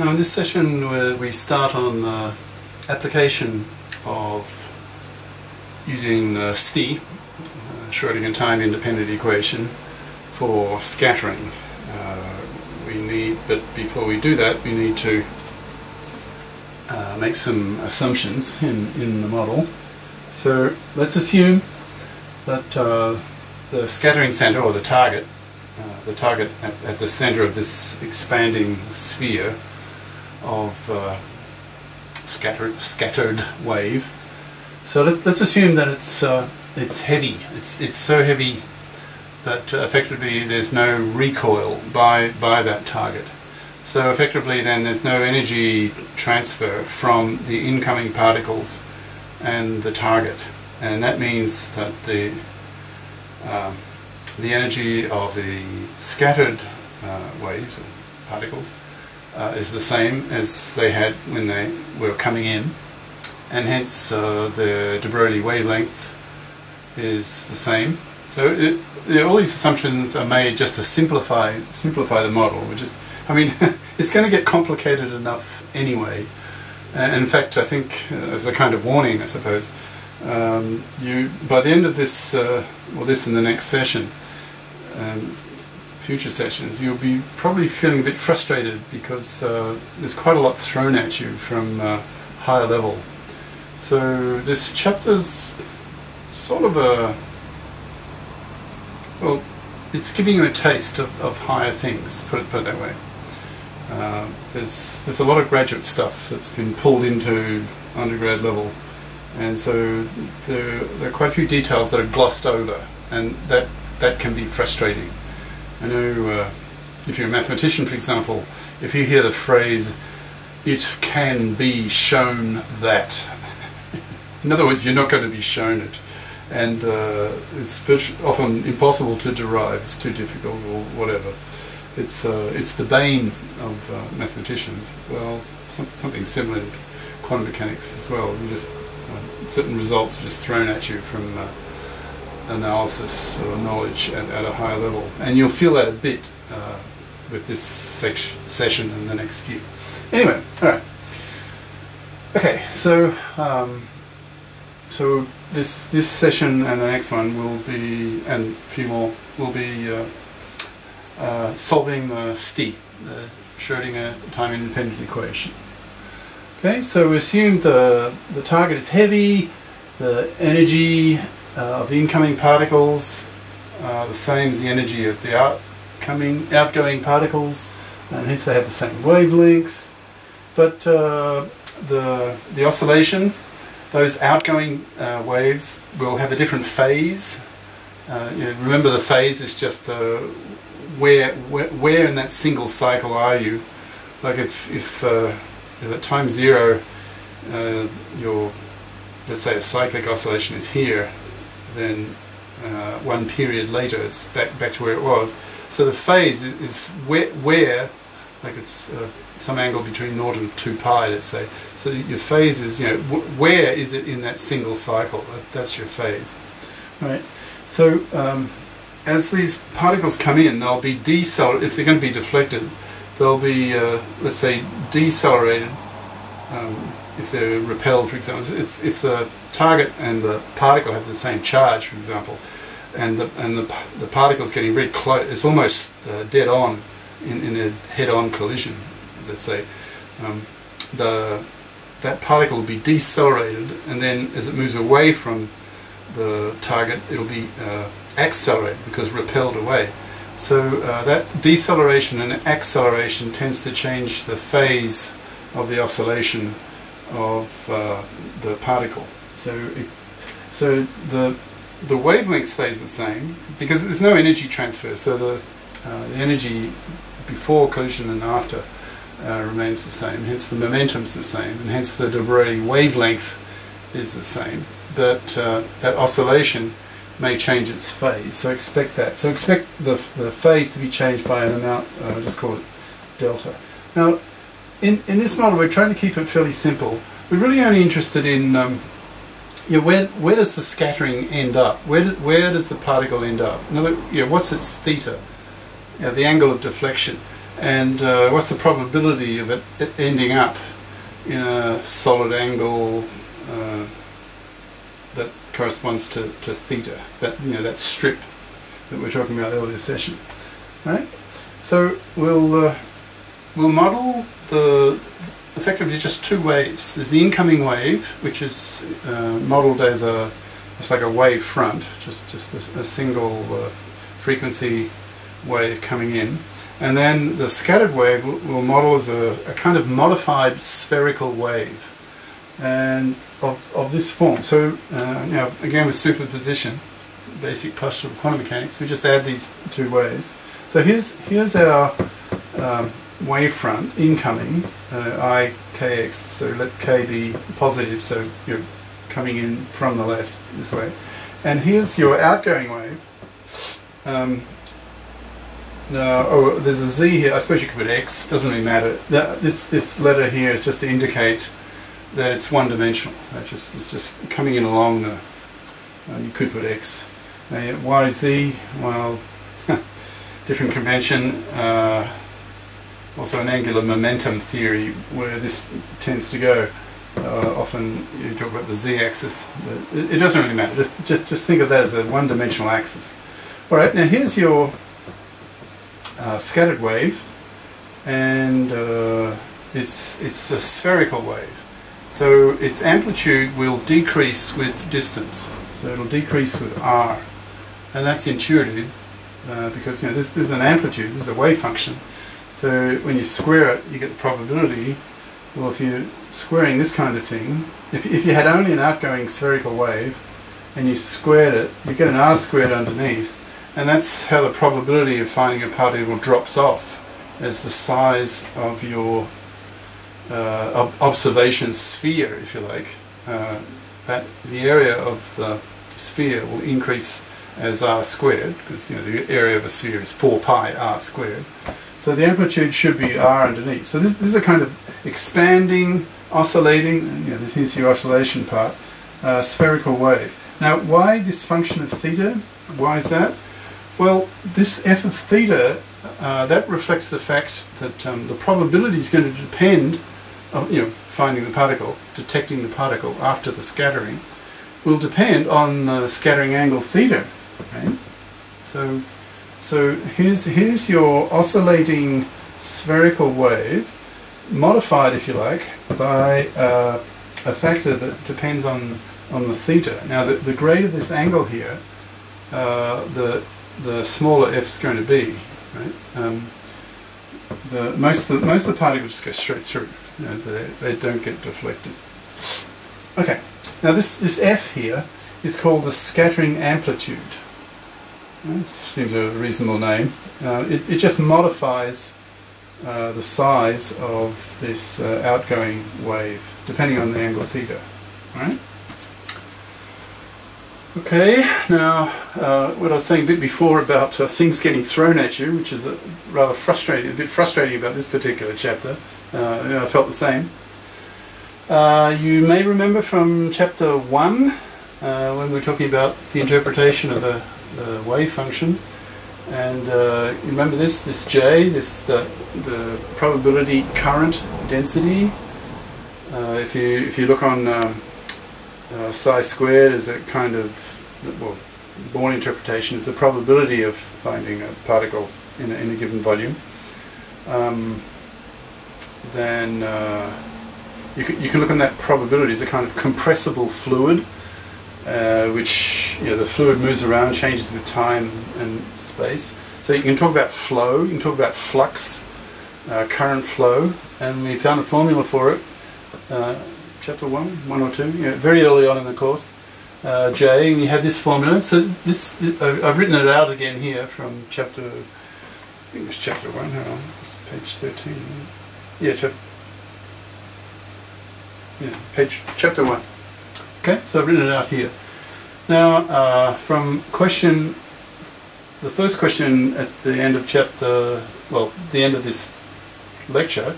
Now in this session we start on the application of using STI, Schrödinger time independent equation, for scattering. But before we do that, we need to make some assumptions in the model. So let's assume that the scattering center, or the target at the center of this expanding sphere of scattered wave. So let's assume that it's heavy. It's so heavy that effectively there's no recoil by that target. So effectively then there's no energy transfer from the incoming particles and the target, and that means that the energy of the scattered waves or particles is the same as they had when they were coming in, and hence the de Broglie wavelength is the same. So all these assumptions are made just to simplify the model. It's going to get complicated enough anyway. And in fact, I think as a kind of warning, I suppose, by the end of this, this and the next session, future sessions, you'll be probably feeling a bit frustrated because there's quite a lot thrown at you from higher level. So this chapter's sort of it's giving you a taste of higher things, put it that way. There's a lot of graduate stuff that's been pulled into undergrad level, and so there are quite a few details that are glossed over, and that can be frustrating. I know if you're a mathematician, for example, if you hear the phrase, "it can be shown that," in other words, you're not going to be shown it, and it's often impossible to derive, it's too difficult or whatever. It's the bane of mathematicians. Well, something similar in quantum mechanics as well. You just certain results are just thrown at you from analysis or knowledge at a higher level, and you'll feel that a bit with this session and the next few. Anyway, all right. Okay, so this session and the next one will be, and a few more, will be solving the STI, the Schrödinger time independent equation. Okay, so we assume the target is heavy, the energy of the incoming particles the same as the energy of the outgoing particles, and hence they have the same wavelength. But the oscillation, those outgoing waves will have a different phase. Remember, the phase is just where in that single cycle are you? Like if at time zero let's say a cyclic oscillation is here, then one period later it's back to where it was. So the phase is where like it's some angle between 0 and 2 pi, let's say. So your phase is, where is it in that single cycle? That's your phase, right? So as these particles come in, they'll be decelerated. If they're going to be deflected, they'll be, let's say, decelerated. If they're repelled, for example, if the target and the particle have the same charge, for example, and the particle's getting very close, it's almost dead on in a head-on collision, let's say, that particle will be decelerated, and then as it moves away from the target, it'll be accelerated because repelled away. So that deceleration and acceleration tends to change the phase of the oscillation of the particle. So the wavelength stays the same because there's no energy transfer. So the energy before collision and after remains the same. Hence the momentum's the same, and hence the de Broglie wavelength is the same. But that oscillation may change its phase. So expect that. So expect the phase to be changed by an amount. Just call it delta. Now, in this model, we're trying to keep it fairly simple. We're really only interested in where does the scattering end up? Where does the particle end up? What's its theta? The angle of deflection. and what's the probability of it ending up in a solid angle that corresponds to theta, that that strip that we were talking about earlier session. Right? So we'll model effectively just two waves. There's the incoming wave, which is modeled as it's like a wave front, just a single frequency wave coming in, and then the scattered wave we'll model as a kind of modified spherical wave, and of this form. So again with superposition, basic postulate of quantum mechanics, we just add these two waves. So here's our wave front incomings, I kx, so let k be positive, so you're coming in from the left this way, and here's your outgoing wave. Now, there's a z here. I suppose you could put x, doesn't really matter. This letter here is just to indicate that it's one-dimensional. It's just coming in along the, you could put x. Yz, well, different convention. Also an angular momentum theory where this tends to go. Often you talk about the z-axis, but it doesn't really matter. Just think of that as a one-dimensional axis. All right, now here's your scattered wave, and it's a spherical wave. So its amplitude will decrease with distance. So it'll decrease with r, and that's intuitive because this is an amplitude. This is a wave function. So when you square it, you get the probability. Well, if you're squaring this kind of thing, if you had only an outgoing spherical wave and you squared it, you get an r squared underneath, and that's how the probability of finding a particle drops off as the size of your observation sphere, if you like. That the area of the sphere will increase as r squared, because the area of a sphere is 4 pi r squared. So the amplitude should be r underneath. So this is a kind of expanding, oscillating, this is your oscillation part, spherical wave. Now, why this function of theta? Why is that? Well, this f of theta, that reflects the fact that the probability is going to depend on, finding the particle, detecting the particle after the scattering, will depend on the scattering angle theta. Right? So here's your oscillating spherical wave, modified, if you like, by a factor that depends on the theta. Now, the greater this angle here, the smaller f is going to be. Right? Most of the particles just go straight through. They don't get deflected. Okay. Now this f here is called the scattering amplitude. It seems a reasonable name. It just modifies the size of this outgoing wave, depending on the angle theta. Right? Okay, now what I was saying a bit before about things getting thrown at you, which is rather frustrating, a bit frustrating about this particular chapter. I felt the same. You may remember from chapter 1, when we were talking about the interpretation of the wave function, and you remember this J, the probability current density. If you look on psi squared as a kind of, well, Born interpretation is the probability of finding particles in a given volume. Then you can look on that probability as a kind of compressible fluid, which the fluid moves around, changes with time and space. So you can talk about flow, you can talk about flux, current flow, and we found a formula for it. Chapter 1 or 2, very early on in the course. J, and we had this formula. So this, I've written it out again here from chapter, I think it was chapter 1, hang on, it's page 13. Yeah, chapter 1. Okay, so I've written it out here. Now, from the first question at the end of chapter, well, the end of this lecture,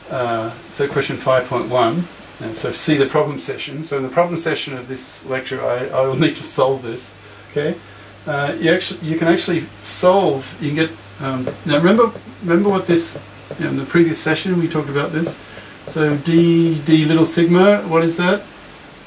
so question 5.1, and so see the problem session. So in the problem session of this lecture, I will need to solve this. Okay, you can actually solve. You can get Now remember what this, in the previous session we talked about this. So d little sigma, what is that?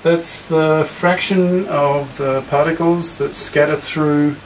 That's the fraction of the particles that scatter through